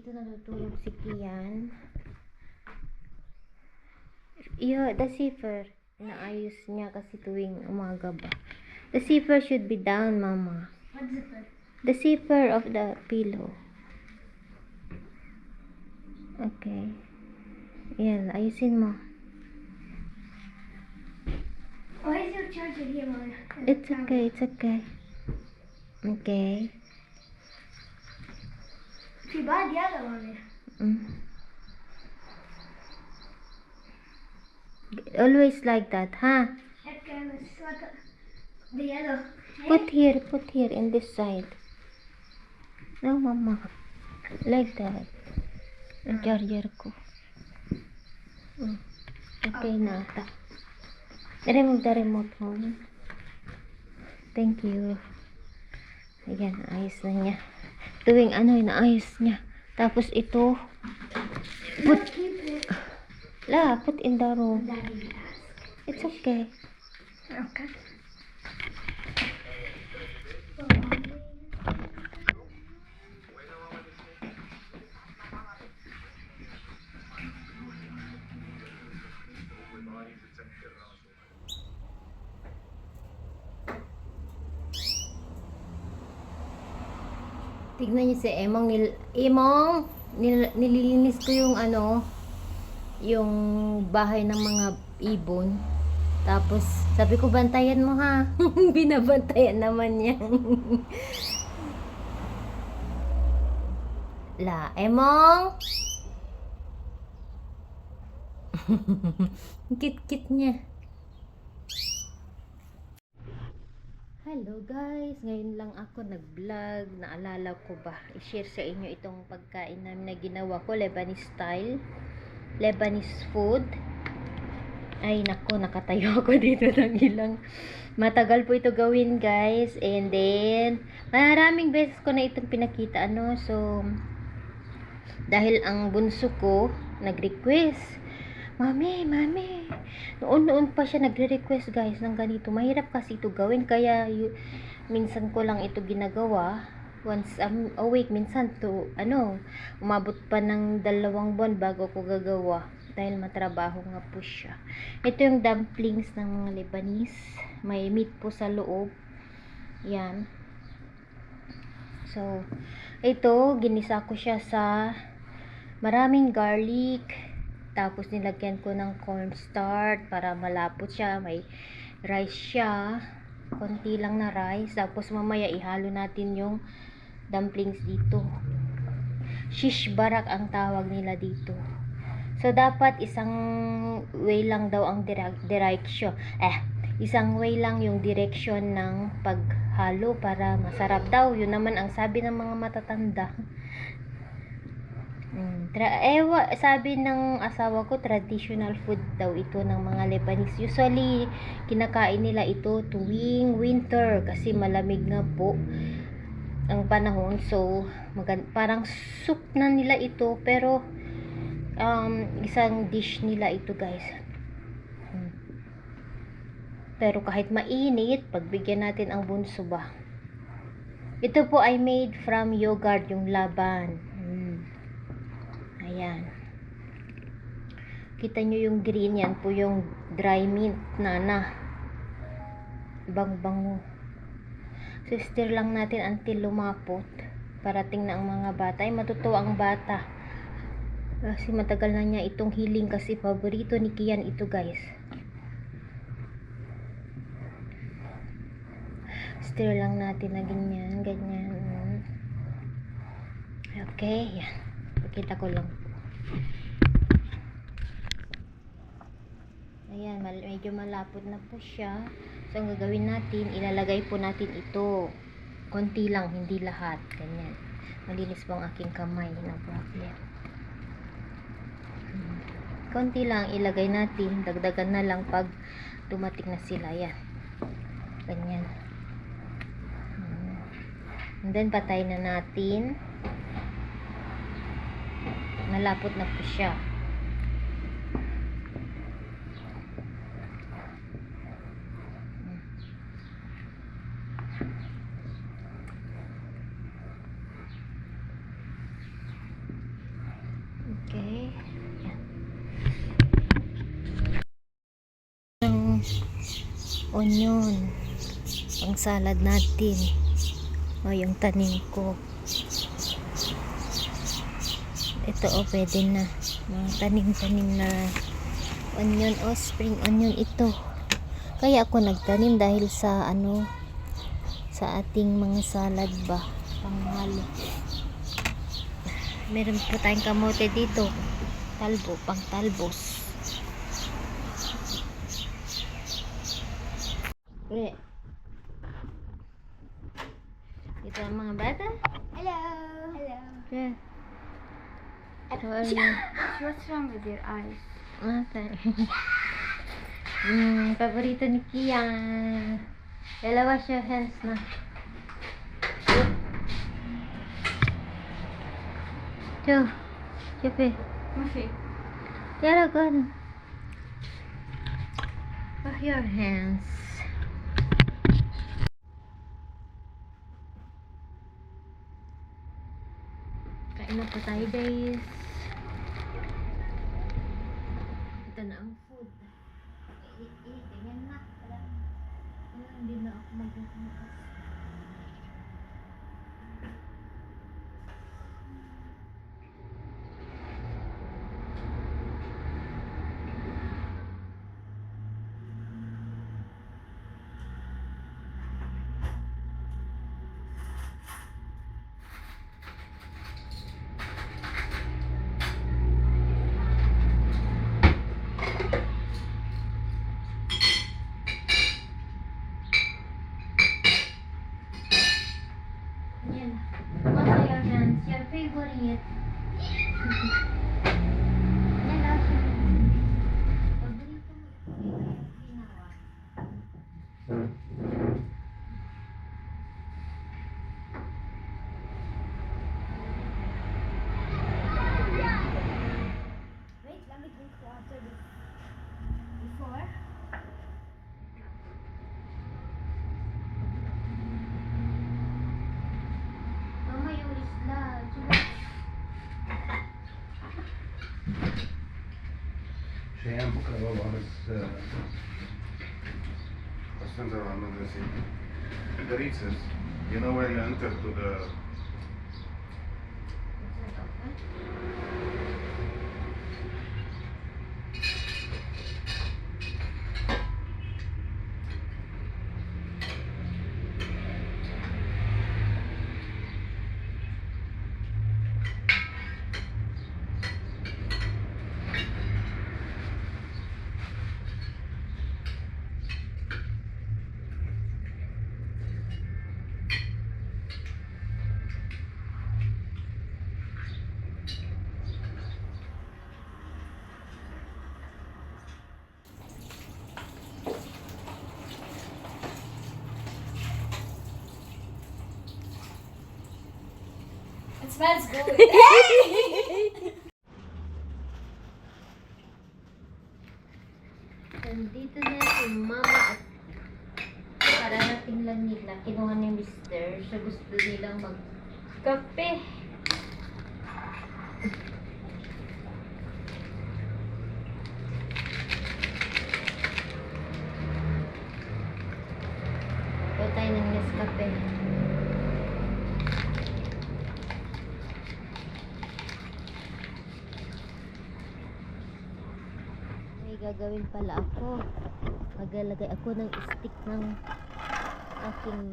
Dito natutulog si Kian. The zipper. Naayos niya kasi tuwing umaga ba. The zipper should be down, Mama. What zipper? The zipper of the pillow. Okay. Yan, ayusin mo. Why is your charger here, Mama? It's okay, it's okay. Okay. If you buy the other one, Always like that, huh? okay, let's like the yellow. Put here in this side. No, Mama. Like that. Ang charger ko. Okay na ata. Remove the remote mo. Thank you. Ayan, ayos na niya. Tuwing inaayos niya. Tapos ito, put in the room. Daddy asked. It's okay. Okay. Tignan niyo si Emong. Nililinis ko yung yung bahay ng mga ibon. Tapos, sabi ko, bantayan mo ha. Binabantayan naman niya. Emong! Kit-kit niya. Hello guys, ngayon lang ako nag-vlog. Naalala ko ba, i-share sa inyo itong pagkain namin na ginawa ko, Lebanese style, Lebanese food. Ay nako, nakatayo ako dito ng ilang. Matagal po ito gawin guys. And then, maraming beses ko na itong pinakita so, dahil ang bunso ko nag-request, Mami, noon pa siya nagre-request guys ng ganito. Mahirap kasi ito gawin, kaya minsan ko lang ito ginagawa once a week. Minsan to umabot pa ng 2 buwan bago ko gagawa dahil matrabaho nga po siya. Ito yung dumplings ng mga Lebanese, may meat po sa loob. Yan. So ito, ginisa ko siya sa maraming garlic. Tapos nilagyan ko ng cornstarch para malapot siya. May rice siya. Konti lang na rice. Tapos mamaya ihalo natin yung dumplings dito. Shish barak ang tawag nila dito. So dapat isang way lang daw ang direction. Isang way lang yung direction ng paghalo para masarap daw. Yun naman ang sabi ng mga matatanda. Sabi ng asawa ko, traditional food daw ito ng mga Lebanese. Usually, kinakain nila ito tuwing winter kasi malamig nga po ang panahon. So, parang soup na nila ito, pero isang dish nila ito guys. Pero kahit mainit, pagbigyan natin ang bunso ba. Ito po ay made from yogurt, yung laban. Ayan. Kita nyo yung green, yan po yung dry mint na bang-bango. So stir lang natin until lumapot. Parating na ang mga bata. Ay matutuwa ang bata. Kasi matagal na niya itong hiling kasi paborito ni Kian ito guys. Stir lang natin na ganyan. Okay, yan. Pakita ko lang. Ayan, medyo malapot na po siya. So, ang gagawin natin, ilalagay po natin ito. Konti lang, hindi lahat. Ganyan. Malinis po ang aking kamay. No problem. Konti lang, ilagay natin. Dagdagan na lang pag dumating na sila. Ayan. Ganyan. And then, patay na natin. Malapot na po siya. onion. Pang salad natin. O, yung tanim ko. Ito, o, pwede na. Mga tanim-tanim na onion o spring onion ito. Kaya ako nagtanim dahil sa sa ating mga salad ba, panghalo. Meron po tayong kamote dito. Talbo, pang talbos. Okay. Ito ang mga bata. Hello. Hello. Yeah. How are you? What's wrong with your eyes? Okay. Paborito ni Kia. Ella, wash your hands na. Cho. Chope. Okay. Yara, gun. Wash your hands. Kain na po tayo, guys. Ito na ang food. Ganyan na. Hindi na ako magbukas. Yan. Wash your hands. Your favorite. Yan lang siya. Paborito mo ito. Ginawa. Wait, let me drink water before. Mama, yung isla. Tsaka, شيئا بكره بابا بس ننزل على المدرسة. The recess, you know when you enter to the It smells good. nandito na si Mama at kararating lang nila. Kinuha ni Mr. So gusto nilang magkape. Ito tayo ng Nescafe. May gagawin pala ako. Maglalagay ako ng stick ng aking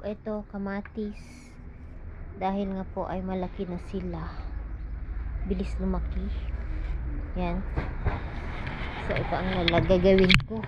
ito, kamatis. Dahil nga po ay malaki na sila. Bilis lumaki. Yan. So ito ang gagawin ko.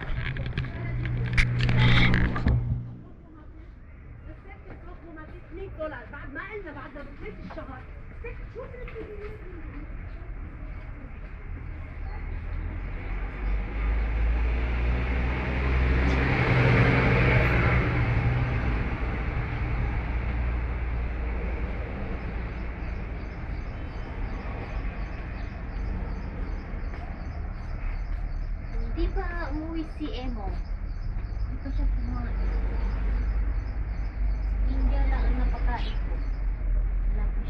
Di ba umuwi si Emo? Di pa siya kumain. India lang ang napakain ko. Wala pa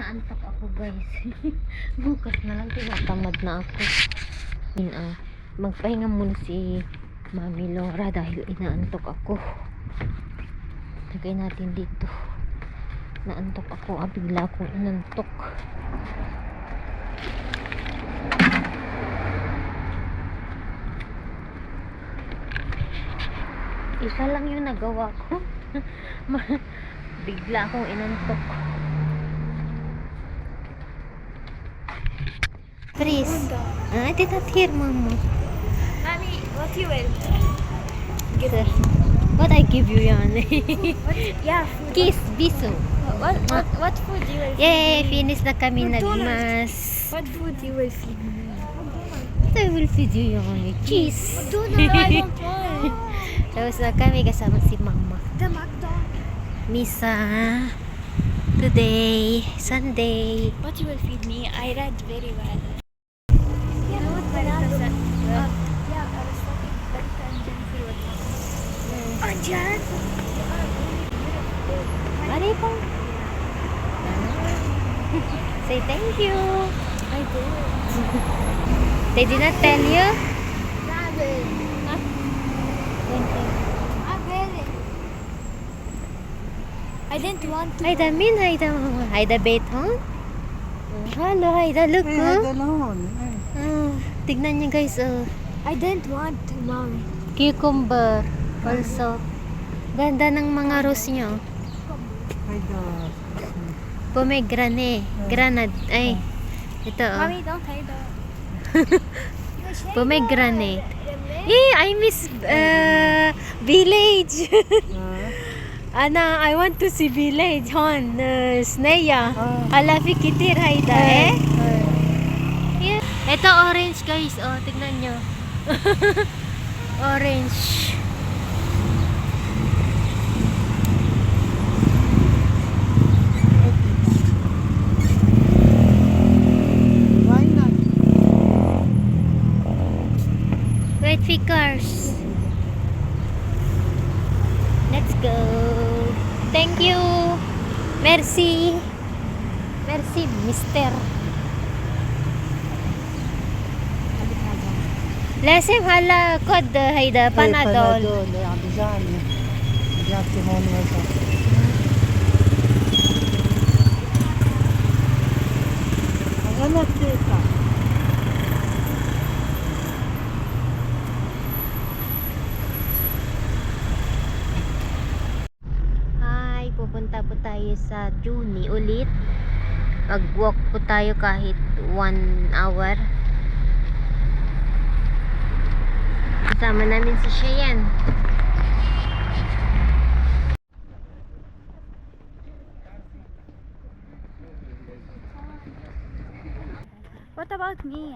inaantok ako guys. Bukas na lang, tinatamad na ako. Magpahinga muna si Mami Laura dahil inaantok ako. Lagay natin dito. Naantok ako. Bigla akong inantok. Isa lang yung nagawa ko. Bigla akong inantok. Please. I did not hear, Mama. Mommy, what you will? What I give you yan? What? Yeah, food. Kiss, biso. What food you will feed Yay, me? finish na kami McDonald's. nagmas. What food you will feed me? What I will feed you yan? Cheese. McDonald's, I don't want. Tapos na kami kasama si Mama. The McDonald's. Misa. Today, Sunday. What you will feed me? I read very well. Yeah, I was talking back and then he was Jan. Mari po. Say thank you. I did. They did not tell you? Rabbit. Thank you. I didn't want to. Hayda min, hayda mama. Hayda bait, huh? Hello, hayda look, huh? Tignan niyo guys, I didn't want to, Mommy. cucumber also. Ganda ng mga rose niyo. Pomegranate. Granate. Ay, ito Mommy, don't hide that. Pomegranate. I miss village. Ana, I want to see village hon. Sneya. Alafi kitir hayda eh. Yeah. Ito orange guys. Oh, tignan nyo. Orange. Wait for cars. Let's go. Thank you. Merci. Merci, mister. لازم هلا كود هيدا بانادول. Hi, pupunta po tayo sa Juni ulit. Mag-walk po tayo kahit 1 hour. Kasama namin si Cheyenne. What about me?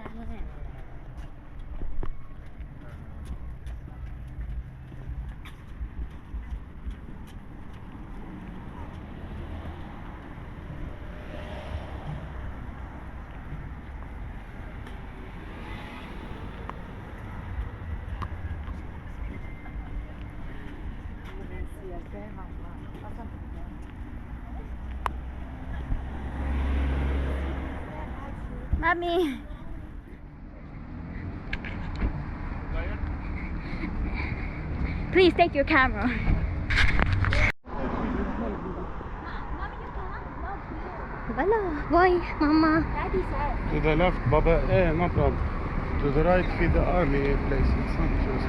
Mommy. Please take your camera. Wala, boy, mama. Daddy said. To the left, Baba. No problem. To the right, feed the army place. It's not just.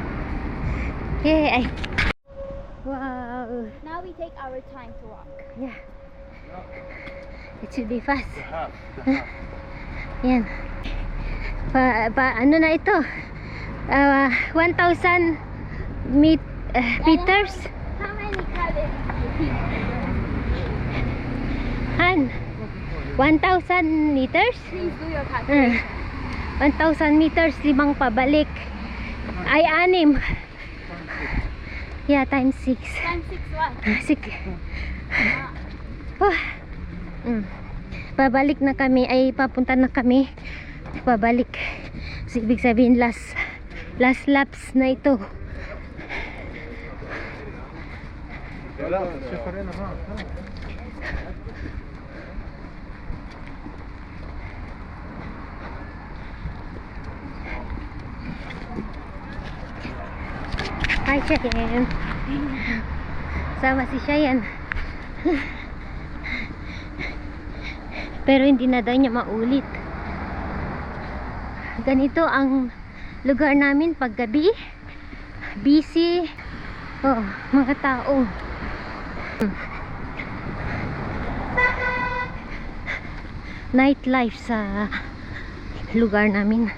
Yeah, wow. Now we take our time to walk. Yeah. It should be fast. The half. Yan. Ano na ito? 1,000 meters. How many calories? Han. 1,000 meters? Please do your calculation. 1,000 meters, 5 pabalik. Ay, 6. Yeah, times 6. Times 6 what? Sige. Pabalik na kami, ay papunta na kami. Pabalik. So, ibig sabihin last laps na ito. Hi, Cheyenne. Sama si Cheyenne. Pero hindi na daw niya maulit. Ganito ang lugar namin pag gabi. Busy. Oh, mga tao. Nightlife sa lugar namin.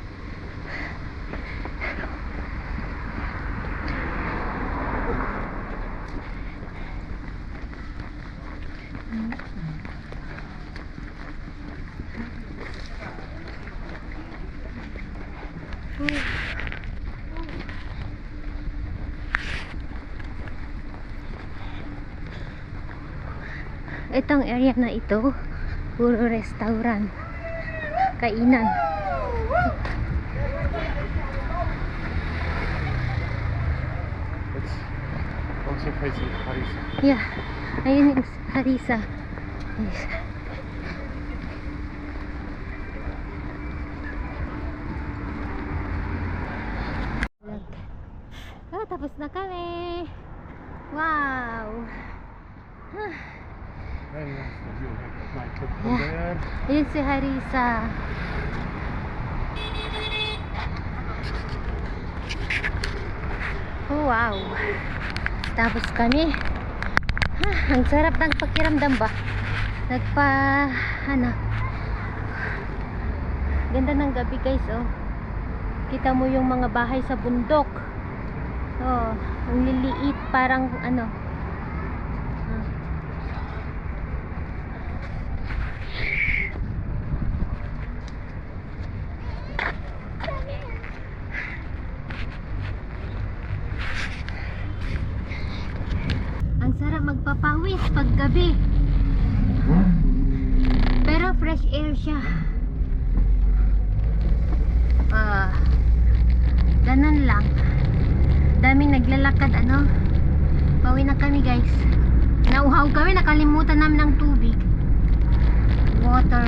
Itong area na ito, puro restaurant, kainan. It's also facing Harissa. Yeah, ayun yung Harissa. Yes. Ah, tapos na kami. Wow. Very nice view at night. Look from there. Ayun si Harissa. Oh, wow. Tapos kami. Ang sarap ng pakiramdam ba? Ganda ng gabi guys, oh. Kita mo yung mga bahay sa bundok. Oh, ang liliit, parang ano. Ang sarap magpapawis pag gabi. Pero fresh air siya. Ganun lang. Daming naglalakad, ano. Pauwi na kami guys. Nauhaw kami, nakalimutan namin ng tubig. Water.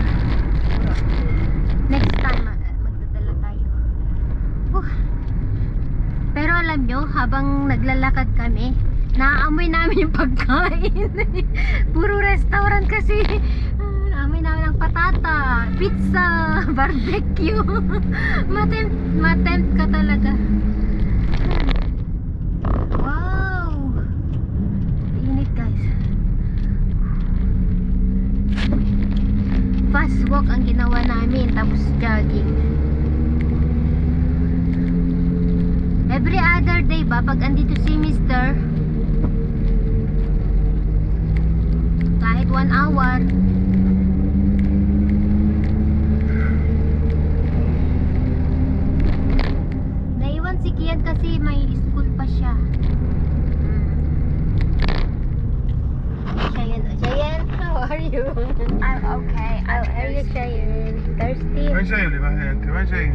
Next time magdadala tayo. Pero alam nyo, habang naglalakad kami, naaamoy namin yung pagkain. Puro restaurant kasi. Naamoy namin ng patata, pizza, barbecue. Matempt ka talaga. Wow, init guys. Fast walk ang ginawa namin, tapos jogging. Every other day ba, pag andito si Mr., kahit 1 hour, naiwan si Kian kasi may school pa siya. Cheyenne, how are you? I'm okay. How are you, Cheyenne? Thirsty? وين جاي اللي معي انت؟ وين جاي؟